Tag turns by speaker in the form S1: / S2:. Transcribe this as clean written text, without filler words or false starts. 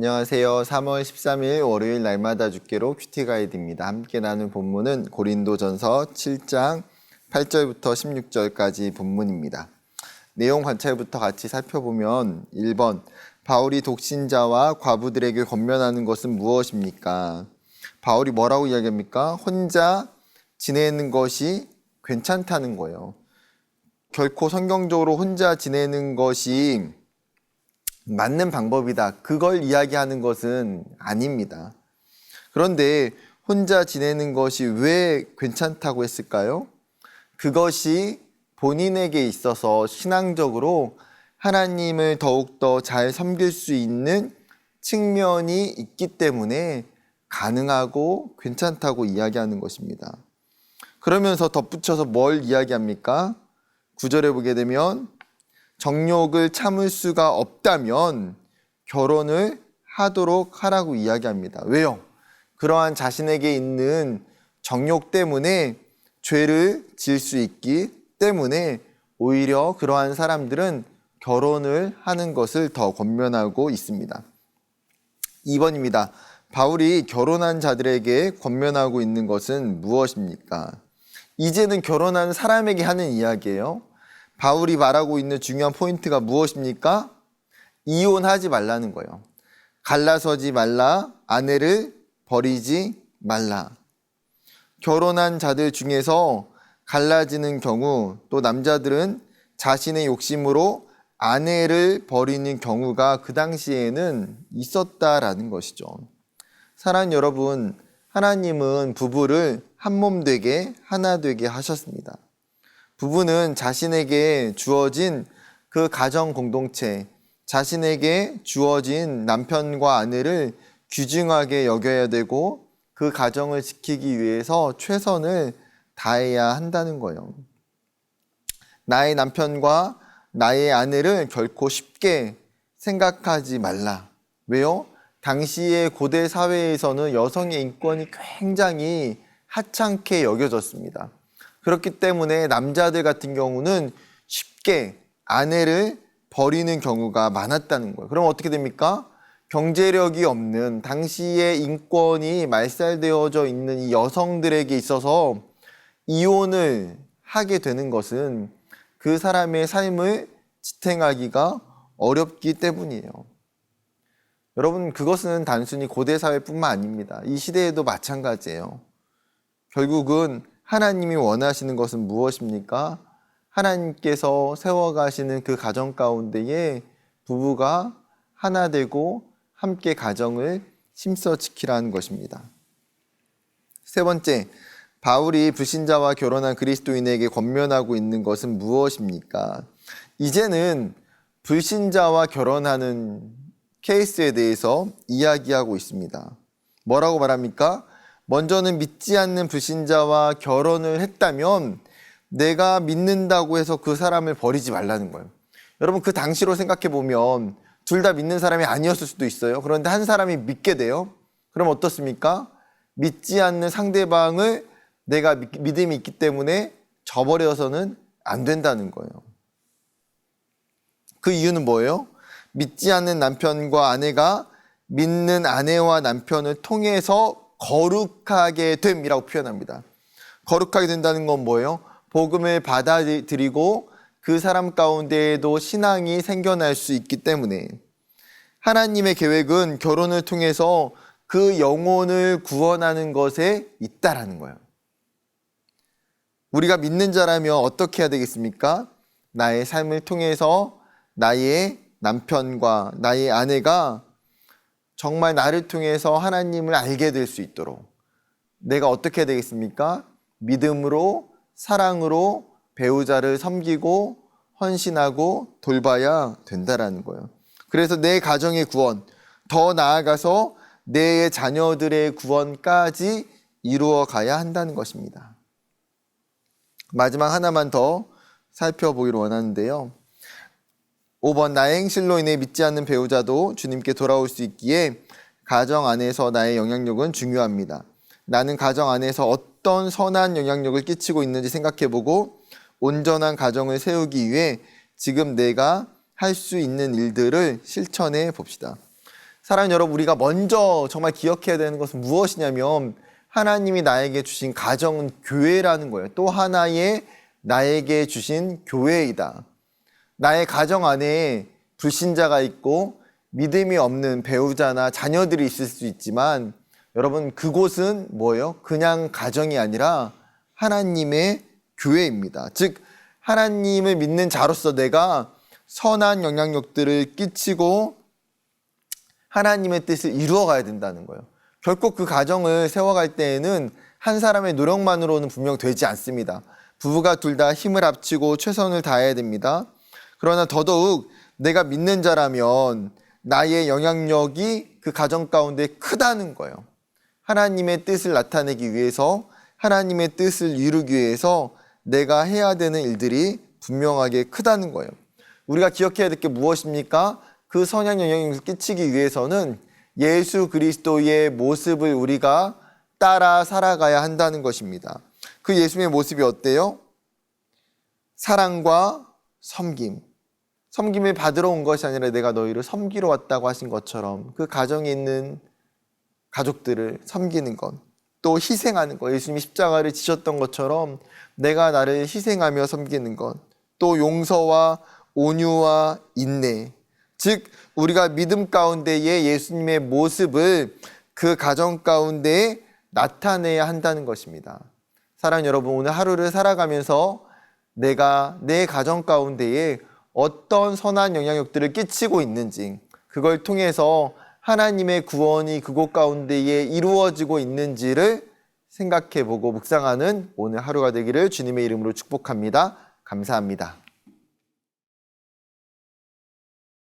S1: 안녕하세요. 3월 13일 월요일 날마다 죽기로 큐티 가이드입니다. 함께 나눈 본문은 고린도전서 7장 8절부터 16절까지 본문입니다. 내용 관찰부터 같이 살펴보면 1번, 바울이 독신자와 과부들에게 권면하는 것은 무엇입니까? 바울이 뭐라고 이야기합니까? 혼자 지내는 것이 괜찮다는 거예요. 결코 성경적으로 혼자 지내는 것이 맞는 방법이다. 그걸 이야기하는 것은 아닙니다. 그런데 혼자 지내는 것이 왜 괜찮다고 했을까요? 그것이 본인에게 있어서 신앙적으로 하나님을 더욱더 잘 섬길 수 있는 측면이 있기 때문에 가능하고 괜찮다고 이야기하는 것입니다. 그러면서 덧붙여서 뭘 이야기합니까? 9절에 보게 되면 정욕을 참을 수가 없다면 결혼을 하도록 하라고 이야기합니다. 왜요? 그러한 자신에게 있는 정욕 때문에 죄를 지을 수 있기 때문에 오히려 그러한 사람들은 결혼을 하는 것을 더 권면하고 있습니다. 2번입니다. 바울이 결혼한 자들에게 권면하고 있는 것은 무엇입니까? 이제는 결혼한 사람에게 하는 이야기예요. 바울이 말하고 있는 중요한 포인트가 무엇입니까? 이혼하지 말라는 거예요. 갈라서지 말라, 아내를 버리지 말라. 결혼한 자들 중에서 갈라지는 경우, 또 남자들은 자신의 욕심으로 아내를 버리는 경우가 그 당시에는 있었다라는 것이죠. 사랑하는 여러분, 하나님은 부부를 한 몸 되게 하나 되게 하셨습니다. 부부는 자신에게 주어진 그 가정 공동체, 자신에게 주어진 남편과 아내를 귀중하게 여겨야 되고 그 가정을 지키기 위해서 최선을 다해야 한다는 거예요. 나의 남편과 나의 아내를 결코 쉽게 생각하지 말라. 왜요? 당시의 고대 사회에서는 여성의 인권이 굉장히 하찮게 여겨졌습니다. 그렇기 때문에 남자들 같은 경우는 쉽게 아내를 버리는 경우가 많았다는 거예요. 그럼 어떻게 됩니까? 경제력이 없는 당시의 인권이 말살되어져 있는 이 여성들에게 있어서 이혼을 하게 되는 것은 그 사람의 삶을 지탱하기가 어렵기 때문이에요. 여러분, 그것은 단순히 고대 사회뿐만 아닙니다. 이 시대에도 마찬가지예요. 결국은 하나님이 원하시는 것은 무엇입니까? 하나님께서 세워가시는 그 가정 가운데에 부부가 하나 되고 함께 가정을 힘써 지키라는 것입니다. 세 번째, 바울이 불신자와 결혼한 그리스도인에게 권면하고 있는 것은 무엇입니까? 이제는 불신자와 결혼하는 케이스에 대해서 이야기하고 있습니다. 뭐라고 말합니까? 먼저는 믿지 않는 불신자와 결혼을 했다면 내가 믿는다고 해서 그 사람을 버리지 말라는 거예요. 여러분, 그 당시로 생각해 보면 둘 다 믿는 사람이 아니었을 수도 있어요. 그런데 한 사람이 믿게 돼요. 그럼 어떻습니까? 믿지 않는 상대방을 내가 믿음이 있기 때문에 저버려서는 안 된다는 거예요. 그 이유는 뭐예요? 믿지 않는 남편과 아내가 믿는 아내와 남편을 통해서 거룩하게 됨이라고 표현합니다. 거룩하게 된다는 건 뭐예요? 복음을 받아들이고 그 사람 가운데에도 신앙이 생겨날 수 있기 때문에 하나님의 계획은 결혼을 통해서 그 영혼을 구원하는 것에 있다라는 거예요. 우리가 믿는 자라면 어떻게 해야 되겠습니까? 나의 삶을 통해서 나의 남편과 나의 아내가 정말 나를 통해서 하나님을 알게 될 수 있도록 내가 어떻게 해야 되겠습니까? 믿음으로, 사랑으로 배우자를 섬기고 헌신하고 돌봐야 된다라는 거예요. 그래서 내 가정의 구원, 더 나아가서 내 자녀들의 구원까지 이루어 가야 한다는 것입니다. 마지막 하나만 더 살펴보기를 원하는데요. 5번, 나의 행실로 인해 믿지 않는 배우자도 주님께 돌아올 수 있기에 가정 안에서 나의 영향력은 중요합니다. 나는 가정 안에서 어떤 선한 영향력을 끼치고 있는지 생각해보고 온전한 가정을 세우기 위해 지금 내가 할 수 있는 일들을 실천해 봅시다. 사랑하는 여러분, 우리가 먼저 정말 기억해야 되는 것은 무엇이냐면 하나님이 나에게 주신 가정은 교회라는 거예요. 또 하나의 나에게 주신 교회이다. 나의 가정 안에 불신자가 있고 믿음이 없는 배우자나 자녀들이 있을 수 있지만 여러분, 그곳은 뭐예요? 그냥 가정이 아니라 하나님의 교회입니다. 즉 하나님을 믿는 자로서 내가 선한 영향력들을 끼치고 하나님의 뜻을 이루어가야 된다는 거예요. 결코 그 가정을 세워갈 때에는 한 사람의 노력만으로는 분명 되지 않습니다. 부부가 둘 다 힘을 합치고 최선을 다해야 됩니다. 그러나 더더욱 내가 믿는 자라면 나의 영향력이 그 가정 가운데 크다는 거예요. 하나님의 뜻을 나타내기 위해서, 하나님의 뜻을 이루기 위해서 내가 해야 되는 일들이 분명하게 크다는 거예요. 우리가 기억해야 될 게 무엇입니까? 그 선한 영향력을 끼치기 위해서는 예수 그리스도의 모습을 우리가 따라 살아가야 한다는 것입니다. 그 예수님의 모습이 어때요? 사랑과 섬김. 섬김을 받으러 온 것이 아니라 내가 너희를 섬기러 왔다고 하신 것처럼 그 가정에 있는 가족들을 섬기는 것, 또 희생하는 것, 예수님이 십자가를 지셨던 것처럼 내가 나를 희생하며 섬기는 것, 또 용서와 온유와 인내, 즉 우리가 믿음 가운데의 예수님의 모습을 그 가정 가운데 나타내야 한다는 것입니다. 사랑하는 여러분, 오늘 하루를 살아가면서 내가 내 가정 가운데에 어떤 선한 영향력들을 끼치고 있는지, 그걸 통해서 하나님의 구원이 그곳 가운데에 이루어지고 있는지를 생각해보고 묵상하는 오늘 하루가 되기를 주님의 이름으로 축복합니다. 감사합니다.